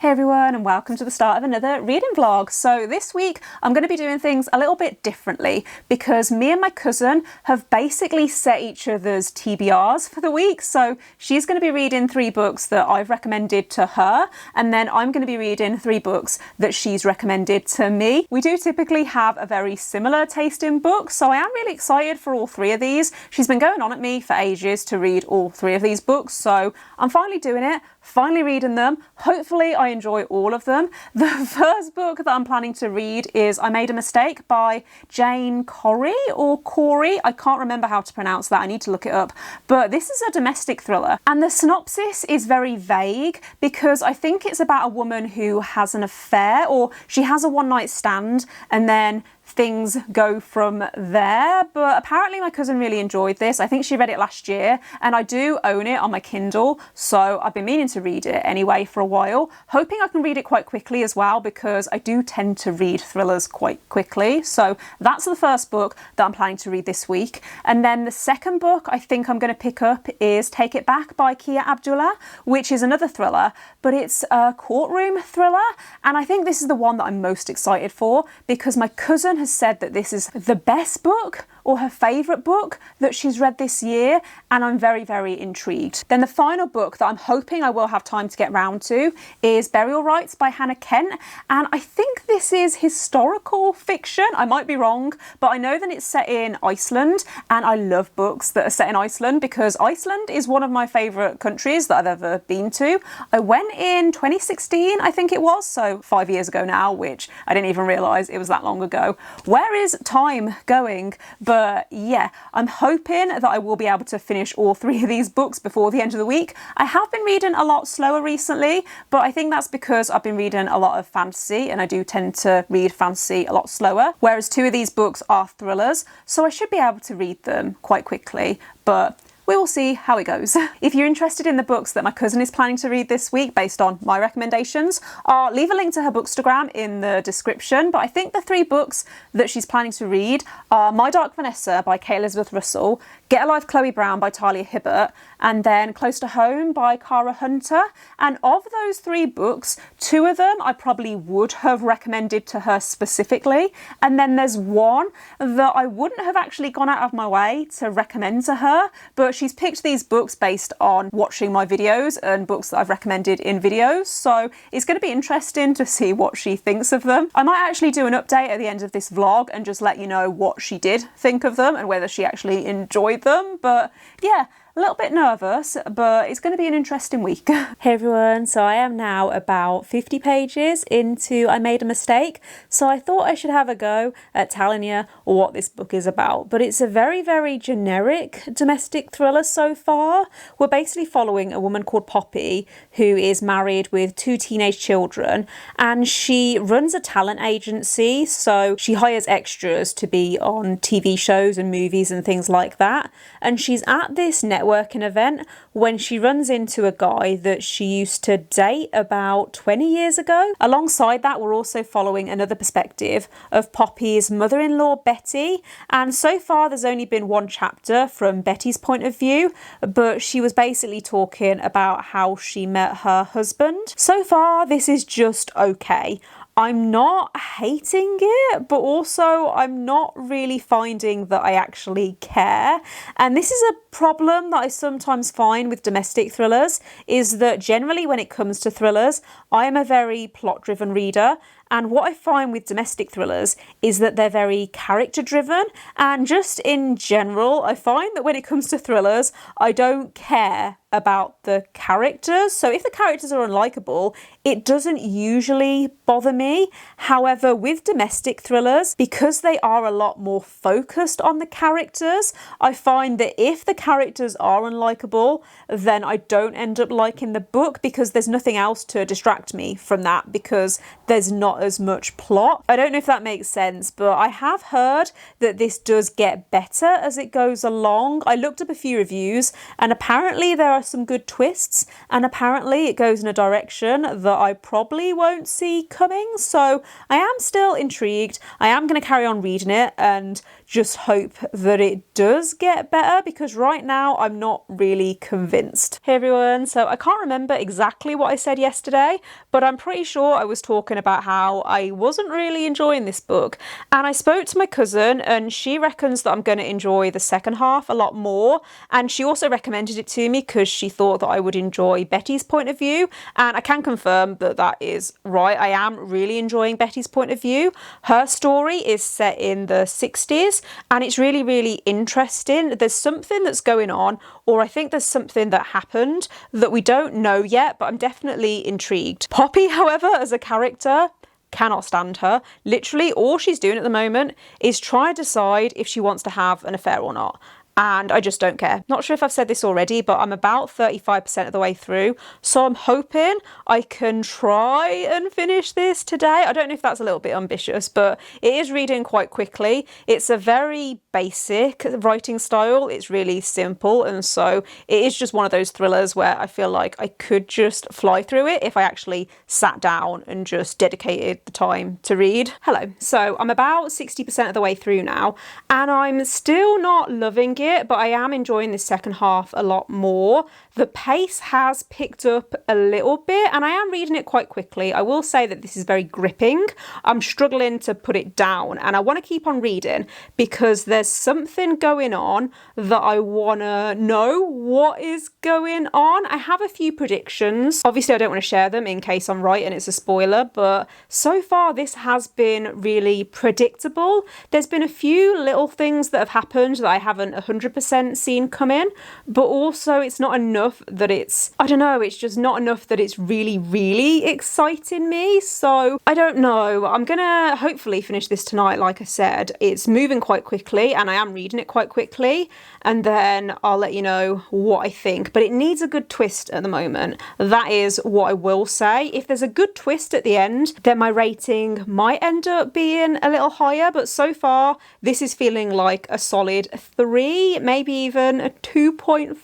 Hey everyone, and welcome to the start of another reading vlog. So this week I'm going to be doing things a little bit differently because me and my cousin have basically set each other's TBRs for the week. So she's going to be reading 3 books that I've recommended to her, and then I'm going to be reading 3 books that she's recommended to me. We do typically have a very similar taste in books, so I am really excited for all 3 of these. She's been going on at me for ages to read all 3 of these books, so I'm finally doing it. Finally reading them. Hopefully I enjoy all of them. The first book that I'm planning to read is I Made a Mistake by Jane Corry or Corry. I can't remember how to pronounce that. I need to look it up. But this is a domestic thriller. And the synopsis is very vague because I think it's about a woman who has an affair, or she has a one-night stand and then things go from there. But apparently my cousin really enjoyed this. I think she read it last year, and I do own it on my Kindle, so I've been meaning to read it anyway for a while, hoping I can read it quite quickly as well, because I do tend to read thrillers quite quickly. So that's the first book that I'm planning to read this week. And then the second book I think I'm going to pick up is Take It Back by Abdullah, which is another thriller, but it's a courtroom thriller, and I think this is the one that I'm most excited for because my cousin has said that this is the best book or her favourite book that she's read this year, and I'm very, very intrigued. Then the final book that I'm hoping I will have time to get round to is Burial Rites by Hannah Kent, and I think this is historical fiction. I might be wrong, but I know that it's set in Iceland, and I love books that are set in Iceland because Iceland is one of my favourite countries that I've ever been to. I went in 2016, I think it was, so 5 years ago now, which I didn't even realise it was that long ago. Where is time going? But yeah, I'm hoping that I will be able to finish all 3 of these books before the end of the week. I have been reading a lot slower recently, but I think that's because I've been reading a lot of fantasy, and I do tend to read fantasy a lot slower, whereas 2 of these books are thrillers, so I should be able to read them quite quickly, but we will see how it goes. If you're interested in the books that my cousin is planning to read this week based on my recommendations, I'll leave a link to her Bookstagram in the description. But I think the 3 books that she's planning to read are My Dark Vanessa by Kate Elizabeth Russell, Get a Life Chloe Brown by Talia Hibbert, and then Close to Home by Cara Hunter. And of those 3 books, 2 of them I probably would have recommended to her specifically, and then there's one that I wouldn't have actually gone out of my way to recommend to her, but she's picked these books based on watching my videos and books that I've recommended in videos, so it's going to be interesting to see what she thinks of them. I might actually do an update at the end of this vlog and just let you know what she did think of them and whether she actually enjoyed them, but yeah, a little bit nervous, but it's going to be an interesting week. Hey everyone, so I am now about 50 pages into I Made a Mistake, so I thought I should have a go at telling you what this book is about. But it's a very, very generic domestic thriller so far. We're basically following a woman called Poppy who is married with 2 teenage children, and she runs a talent agency, so she hires extras to be on TV shows and movies and things like that. And she's at this networking event when she runs into a guy that she used to date about 20 years ago. Alongside that, we're also following another perspective of Poppy's mother-in-law Betty, and so far there's only been 1 chapter from Betty's point of view, but she was basically talking about how she met her husband. So far this is just okay. I'm not hating it, but also I'm not really finding that I actually care. And this is a problem that I sometimes find with domestic thrillers, is that generally when it comes to thrillers, I am a very plot-driven reader. And what I find with domestic thrillers is that they're very character driven, and just in general, I find that when it comes to thrillers, I don't care about the characters. So if the characters are unlikable, it doesn't usually bother me. However, with domestic thrillers, because they are a lot more focused on the characters, I find that if the characters are unlikable, then I don't end up liking the book because there's nothing else to distract me from that, because there's not not as much plot. I don't know if that makes sense, but I have heard that this does get better as it goes along. I looked up a few reviews and apparently there are some good twists, and apparently it goes in a direction that I probably won't see coming. So I am still intrigued. I am going to carry on reading it and just hope that it does get better, because right now I'm not really convinced. Hey everyone, so I can't remember exactly what I said yesterday, but I'm pretty sure I was talking about how I wasn't really enjoying this book, and I spoke to my cousin and she reckons that I'm going to enjoy the second half a lot more, and she also recommended it to me because she thought that I would enjoy Betty's point of view, and I can confirm that that is right. I am really enjoying Betty's point of view. Her story is set in the 60s and it's really, really interesting. There's something that's going on, or I think there's something that happened that we don't know yet, but I'm definitely intrigued. Poppy, however, as a character, cannot stand her. Literally all she's doing at the moment is trying to decide if she wants to have an affair or not. And I just don't care. Not sure if I've said this already, but I'm about 35% of the way through. So I'm hoping I can try and finish this today. I don't know if that's a little bit ambitious, but it is reading quite quickly. It's a very basic writing style. It's really simple. And so it is just one of those thrillers where I feel like I could just fly through it if I actually sat down and just dedicated the time to read. Hello. So I'm about 60% of the way through now, and I'm still not loving it, but I am enjoying this second half a lot more. The pace has picked up a little bit and I am reading it quite quickly. I will say that this is very gripping. I'm struggling to put it down and I want to keep on reading because there's something going on that I want to know what is going on. I have a few predictions. Obviously I don't want to share them in case I'm right and it's a spoiler, but so far this has been really predictable. There's been a few little things that have happened that I haven't 100% seen come in, but also it's not enough that it's, I don't know, it's just not enough that it's really, really exciting me. So I don't know. I'm gonna hopefully finish this tonight. Like I said, it's moving quite quickly and I am reading it quite quickly, and then I'll let you know what I think. But it needs a good twist at the moment. That is what I will say. If there's a good twist at the end, then my rating might end up being a little higher, but so far this is feeling like a solid 3, maybe even a 2.5.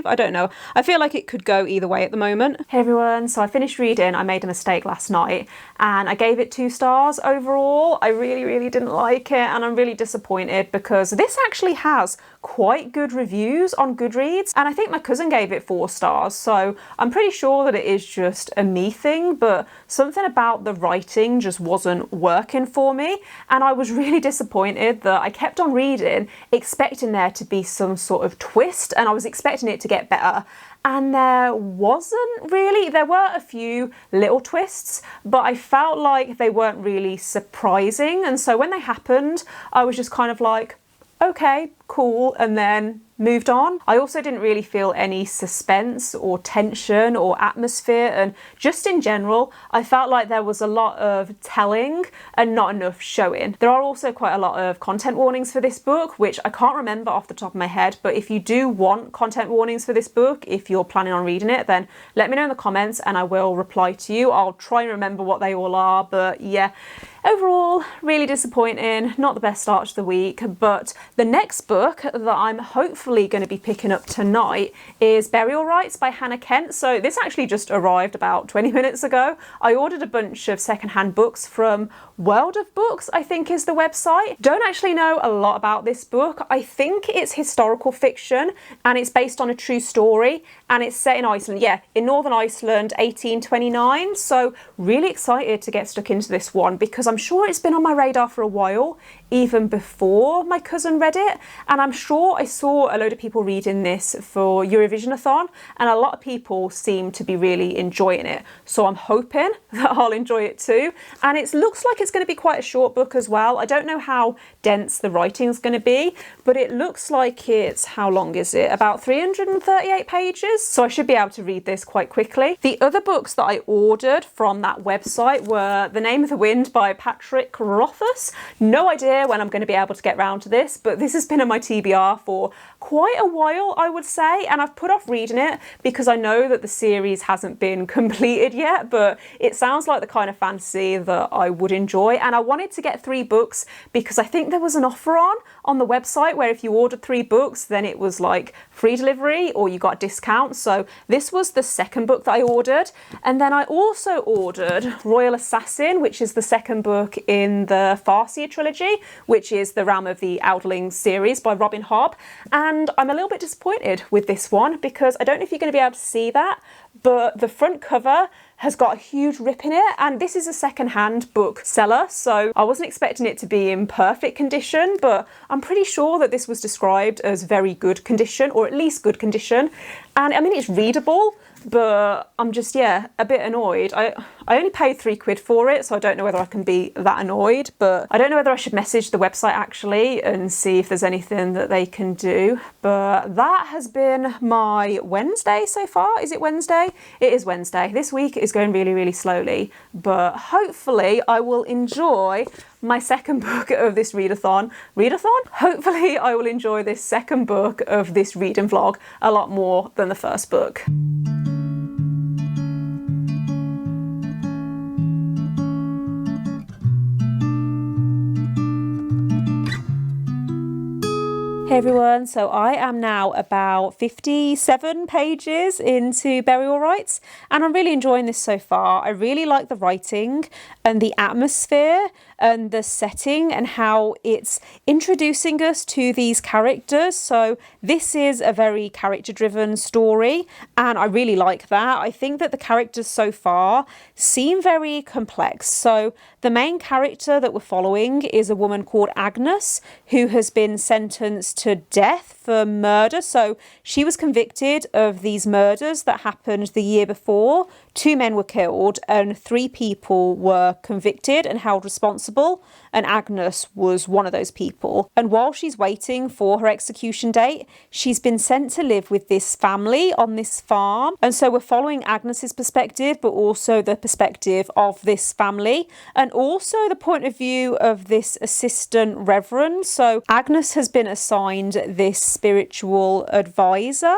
I don't know. I feel like it could go either way at the moment. Hey everyone, so I finished reading. I made a mistake last night and I gave it 2 stars overall. I really, really didn't like it and I'm really disappointed because this actually has quite good reviews on Goodreads, and I think my cousin gave it 4 stars, so I'm pretty sure that it is just a me thing, but something about the writing just wasn't working for me, and I was really disappointed that I kept on reading expecting there to be some sort of twist, and I was expecting it to get better. And there wasn't really. There were a few little twists, but I felt like they weren't really surprising, and so when they happened I was just kind of like, okay, cool, and then moved on. I also didn't really feel any suspense or tension or atmosphere, and just in general I felt like there was a lot of telling and not enough showing. There are also quite a lot of content warnings for this book, which I can't remember off the top of my head, but if you do want content warnings for this book, if you're planning on reading it, then let me know in the comments and I will reply to you. I'll try and remember what they all are, but yeah, overall really disappointing, not the best start to the week. But the next book that I'm hopefully going to be picking up tonight is Burial Rites by Hannah Kent. So this actually just arrived about 20 minutes ago. I ordered a bunch of secondhand books from World of Books, I think is the website. Don't actually know a lot about this book. I think it's historical fiction and it's based on a true story and it's set in Iceland. Yeah, in Northern Iceland, 1829. So really excited to get stuck into this one because I'm sure it's been on my radar for a while, even before my cousin read it, and I'm sure I saw a load of people reading this for Eurovision-a-thon and a lot of people seem to be really enjoying it, so I'm hoping that I'll enjoy it too. And it looks like it's going to be quite a short book as well. I don't know how dense the writing is going to be, but it looks like it's, how long is it? About 338 pages, so I should be able to read this quite quickly. The other books that I ordered from that website were The Name of the Wind by Patrick Rothfuss. No idea when I'm going to be able to get round to this, but this has been on my TBR for quite a while, I would say, and I've put off reading it because I know that the series hasn't been completed yet, but it sounds like the kind of fantasy that I would enjoy. And I wanted to get 3 books because I think there was an offer on the website where if you ordered 3 books, then it was like free delivery or you got a discount. So this was the second book that I ordered. And then I also ordered Royal Assassin, which is the second book in the Farseer trilogy, which is the Realm of the Outling series by Robin Hobb. And I'm a little bit disappointed with this one because I don't know if you're going to be able to see that, but the front cover has got a huge rip in it, and this is a second-hand book seller, so I wasn't expecting it to be in perfect condition, but I'm pretty sure that this was described as very good condition, or at least good condition. And I mean, it's readable, but I'm just, yeah, a bit annoyed. I only paid £3 for it, so I don't know whether I can be that annoyed, but I don't know whether I should message the website actually and see if there's anything that they can do. But that has been my Wednesday so far. Is it Wednesday? It is Wednesday. This week is going really, really slowly, but hopefully I will enjoy my second book of this readathon. Hopefully I will enjoy this second book of this reading vlog a lot more than the first book. Hey everyone, so I am now about 57 pages into Burial Rites and I'm really enjoying this so far. I really like the writing and the atmosphere and the setting and how it's introducing us to these characters. So this is a very character driven story and I really like that. I think that the characters so far seem very complex. So the main character that we're following is a woman called Agnes who has been sentenced to death for murder. So she was convicted of these murders that happened the year before. 2 men were killed and 3 people were convicted and held responsible, and Agnes was one of those people. And while she's waiting for her execution date, she's been sent to live with this family on this farm. And so we're following Agnes's perspective, but also the perspective of this family and also the point of view of this assistant reverend. So Agnes has been assigned this spiritual advisor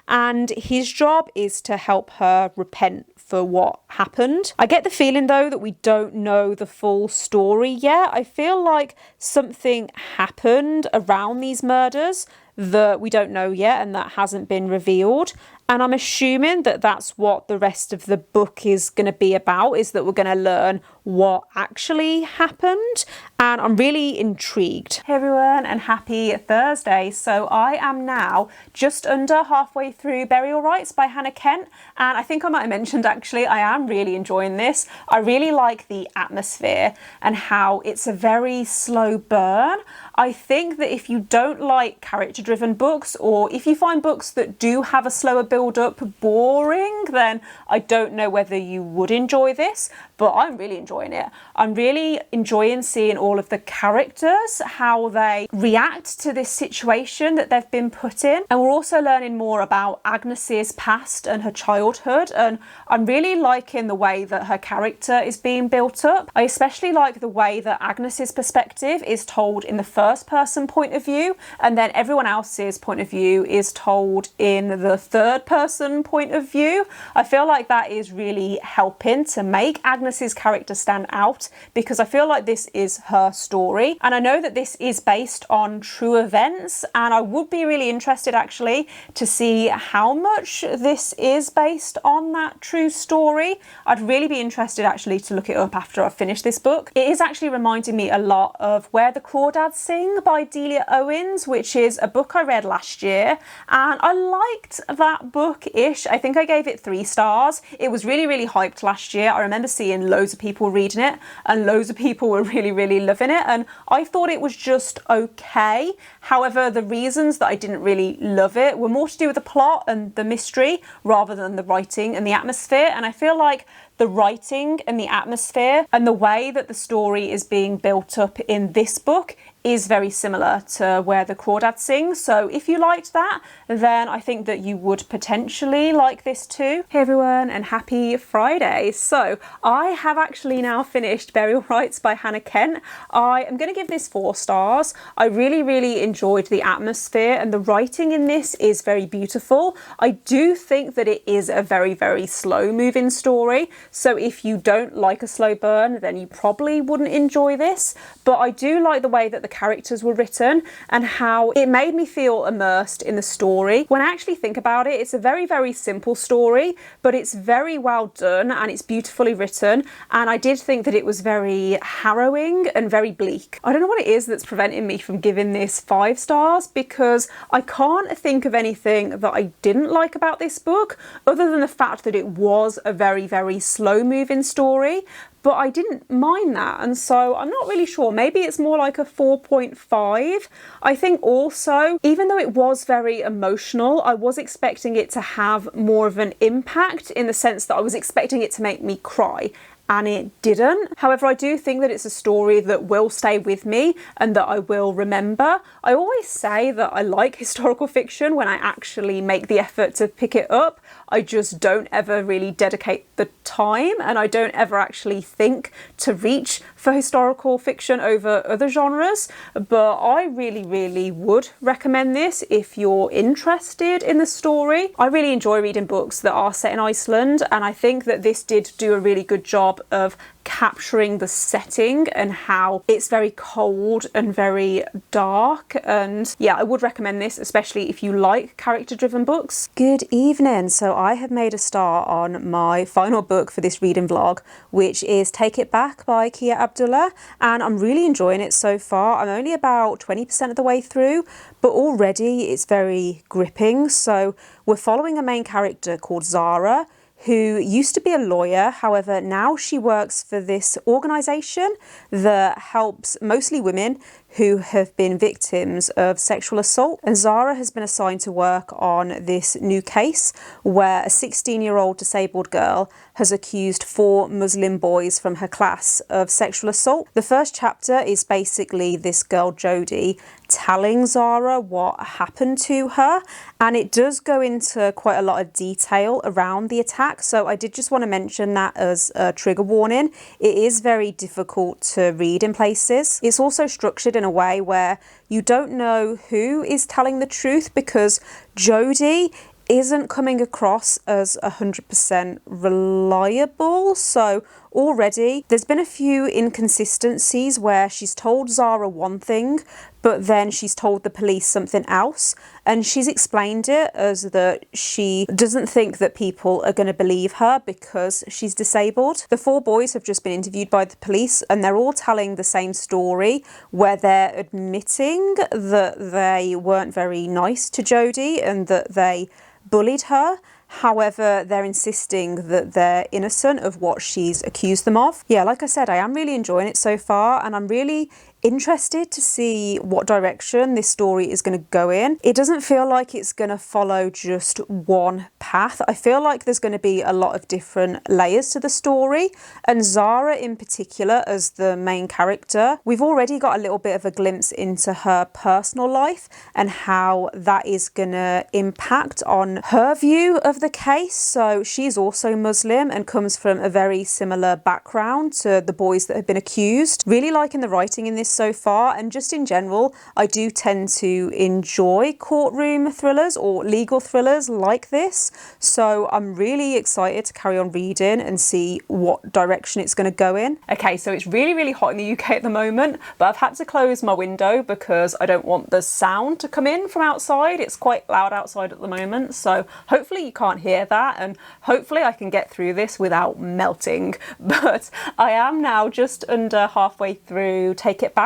and his job is to help her repent for what happened. I get the feeling though that we don't know the full story yet. I feel like something happened around these murders that we don't know yet and that hasn't been revealed. And I'm assuming that that's what the rest of the book is going to be about, is that we're going to learn what actually happened. And I'm really intrigued. Hey everyone, and happy Thursday. So I am now just under halfway through Burial Rites by Hannah Kent. And I think I might have mentioned actually, I am really enjoying this. I really like the atmosphere and how it's a very slow burn. I think that if you don't like character-driven books, or if you find books that do have a slower build-up boring, then I don't know whether you would enjoy this, but I'm really enjoying it. I'm really enjoying seeing all of the characters, how they react to this situation that they've been put in. And we're also learning more about Agnes's past and her childhood, and I'm really liking the way that her character is being built up. I especially like the way that Agnes's perspective is told in the first person point of view, and then everyone else's point of view is told in the third person point of view. I feel like that is really helping to make Agnes's character stand out, because I feel like this is her story, and I know that this is based on true events, and I would be really interested actually to see how much this is based on that true story. I'd really be interested actually to look it up after I've finished this book. It is actually reminding me a lot of Where the Clawdads Sing by Delia Owens, which is a book I read last year, and I liked that book-ish. I think I gave it 3 stars. It was really, really hyped last year. I remember seeing loads of people reading it and loads of people were really, really loving it, and I thought it was just okay. However, the reasons that I didn't really love it were more to do with the plot and the mystery rather than the writing and the atmosphere, and I feel like the writing and the atmosphere and the way that the story is being built up in this book is very similar to where the Clawdads sing. So if you liked that, then I think that you would potentially like this too. Hey everyone, and happy Friday. So I have actually now finished Burial Rites by Hannah Kent. I am going to give this 4 stars. I really enjoyed the atmosphere, and the writing in this is very beautiful. I do think that it is a very slow moving story. So if you don't like a slow burn, then you probably wouldn't enjoy this. But I do like the way that the characters were written and how it made me feel immersed in the story. When I actually think about it, it's a very simple story, but it's very well done and it's beautifully written. And I did think that it was very harrowing and very bleak. I don't know what it is that's preventing me from giving this 5 stars, because I can't think of anything that I didn't like about this book other than the fact that it was a very slow moving story. But I didn't mind that, and so I'm not really sure. Maybe it's more like a 4.5. I think also, even though it was very emotional, I was expecting it to have more of an impact, in the sense that I was expecting it to make me cry. And it didn't. However, I do think that it's a story that will stay with me and that I will remember. I always say that I like historical fiction when I actually make the effort to pick it up. I just don't ever really dedicate the time, and I don't ever actually think to reach for historical fiction over other genres. But I really would recommend this if you're interested in the story. I really enjoy reading books that are set in Iceland, and I think that this did do a really good job of capturing the setting and how it's very cold and very dark. And yeah, I would recommend this, especially if you like character-driven books. Good evening. So I have made a start on my final book for this reading vlog, which is Take It Back by Abdullah, and I'm really enjoying it so far. I'm only about 20% of the way through, but already it's very gripping. So we're following a main character called Zara, who used to be a lawyer. However, now she works for this organisation that helps mostly women who have been victims of sexual assault. And Zara has been assigned to work on this new case where a 16-year-old disabled girl has accused 4 Muslim boys from her class of sexual assault. The first chapter is basically this girl Jodie telling Zara what happened to her, and it does go into quite a lot of detail around the attack. So I did just want to mention that as a trigger warning. It is very difficult to read in places. It's also structured in a way where you don't know who is telling the truth, because Jodie isn't coming across as 100% reliable. So already there's been a few inconsistencies where she's told Zara one thing, but then she's told the police something else, and she's explained it as that she doesn't think that people are going to believe her because she's disabled. The 4 boys have just been interviewed by the police, and they're all telling the same story, where they're admitting that they weren't very nice to Jodie and that they bullied her. However, they're insisting that they're innocent of what she's accused them of. Yeah, like I said, I am really enjoying it so far, and I'm really interested to see what direction this story is going to go in. It doesn't feel like it's going to follow just one path. I feel like there's going to be a lot of different layers to the story, and Zara in particular as the main character, we've already got a little bit of a glimpse into her personal life and how that is going to impact on her view of the case. So she's also Muslim and comes from a very similar background to the boys that have been accused. Really liking the writing in this so far, and just in general, I do tend to enjoy courtroom thrillers or legal thrillers like this. So I'm really excited to carry on reading and see what direction it's going to go in. Okay, so it's really hot in the UK at the moment, but I've had to close my window because I don't want the sound to come in from outside. It's quite loud outside at the moment, so hopefully you can't hear that, and hopefully I can get through this without melting. But I am now just under halfway through Take It Back,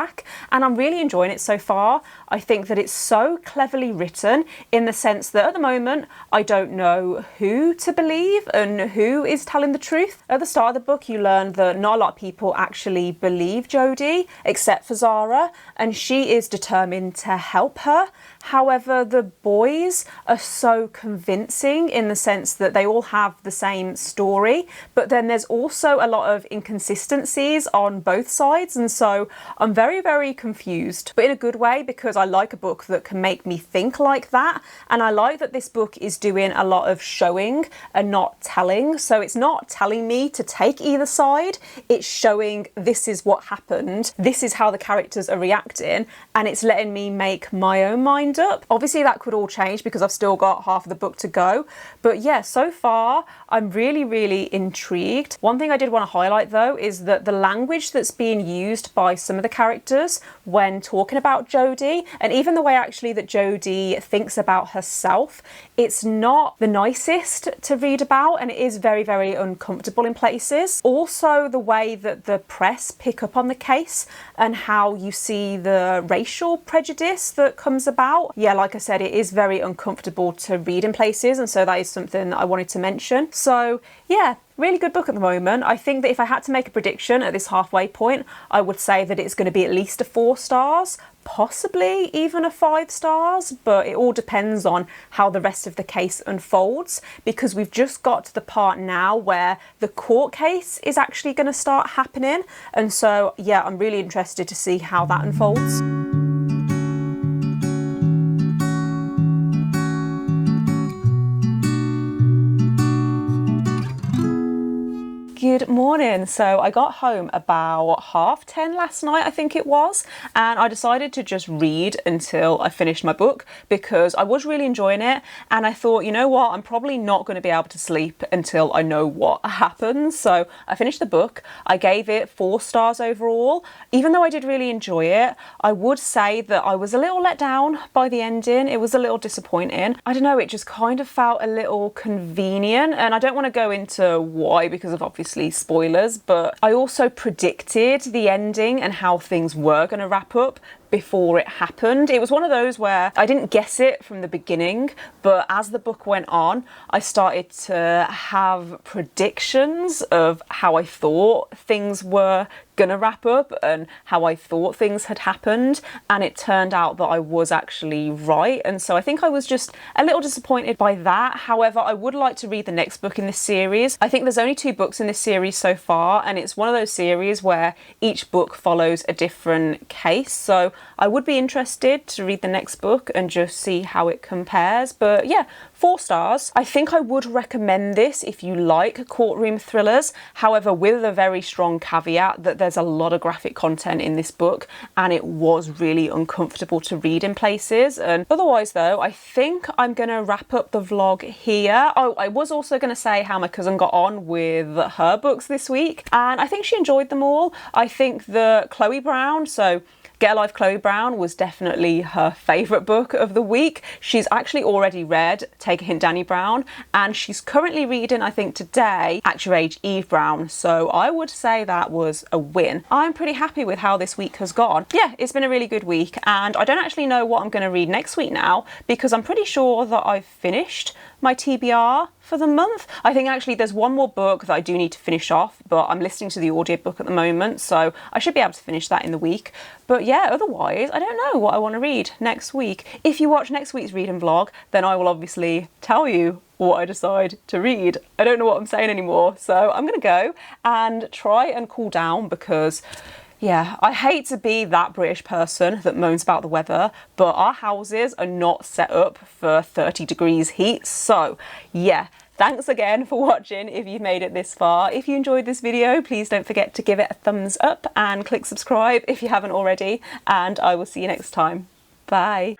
and I'm really enjoying it so far. I think that it's so cleverly written in the sense that at the moment I don't know who to believe and who is telling the truth. At the start of the book you learn that not a lot of people actually believe Jodie except for Zara, and she is determined to help her. However, the boys are so convincing in the sense that they all have the same story, but then there's also a lot of inconsistencies on both sides, and so I'm very very, very confused, but in a good way, because I like a book that can make me think like that. And I like that this book is doing a lot of showing and not telling. So it's not telling me to take either side, it's showing this is what happened, this is how the characters are reacting, and it's letting me make my own mind up. Obviously that could all change because I've still got half of the book to go, but yeah, so far I'm really, really intrigued. One thing I did want to highlight though is that the language that's being used by some of the characters when talking about Jodie, and even the way actually that Jodie thinks about herself, it's not the nicest to read about, and it is very, very uncomfortable in places. Also the way that the press pick up on the case and how you see the racial prejudice that comes about. Yeah, like I said, it is very uncomfortable to read in places, and so that is something that I wanted to mention. So yeah, really good book at the moment. I think that if I had to make a prediction at this halfway point, I would say that it's going to be at least a 4 stars, possibly even a 5 stars, but it all depends on how the rest of the case unfolds, because we've just got to the part now where the court case is actually going to start happening. And so yeah, I'm really interested to see how that unfolds. Good morning. So I got home about 10:30 last night, I think it was, and I decided to just read until I finished my book because I was really enjoying it, and I thought, you know what, I'm probably not going to be able to sleep until I know what happens. So I finished the book. I gave it 4 stars overall. Even though I did really enjoy it, I would say that I was a little let down by the ending. It was a little disappointing. I don't know, it just kind of felt a little convenient, and I don't want to go into why because of obviously spoilers, but I also predicted the ending and how things were going to wrap up before it happened. It was one of those where I didn't guess it from the beginning, but as the book went on, I started to have predictions of how I thought things were gonna wrap up and how I thought things had happened, and it turned out that I was actually right, and so I think I was just a little disappointed by that. However, I would like to read the next book in this series. I think there's only 2 books in this series so far, and it's one of those series where each book follows a different case, so I would be interested to read the next book and just see how it compares. But yeah, 4 stars. I think I would recommend this if you like courtroom thrillers, however with a very strong caveat that there's a lot of graphic content in this book and it was really uncomfortable to read in places. And otherwise though, I think I'm gonna wrap up the vlog here. Oh, I was also gonna say how my cousin got on with her books this week, and I think she enjoyed them all. I think the Chloe Brown, so Get a Life Chloe Brown, was definitely her favourite book of the week. She's actually already read Take a Hint Danny Brown, and she's currently reading, I think today, At Your Age Eve Brown, so I would say that was a win. I'm pretty happy with how this week has gone. Yeah, it's been a really good week, and I don't actually know what I'm going to read next week now, because I'm pretty sure that I've finished my TBR for the month. I think actually there's one more book that I do need to finish off, but I'm listening to the audiobook at the moment, so I should be able to finish that in the week. But yeah, otherwise, I don't know what I want to read next week. If you watch next week's reading vlog, then I will obviously tell you what I decide to read. I don't know what I'm saying anymore, so I'm gonna go and try and cool down because yeah, I hate to be that British person that moans about the weather, but our houses are not set up for 30 degrees heat. So yeah, thanks again for watching if you've made it this far. If you enjoyed this video, please don't forget to give it a thumbs up and click subscribe if you haven't already, and I will see you next time. Bye.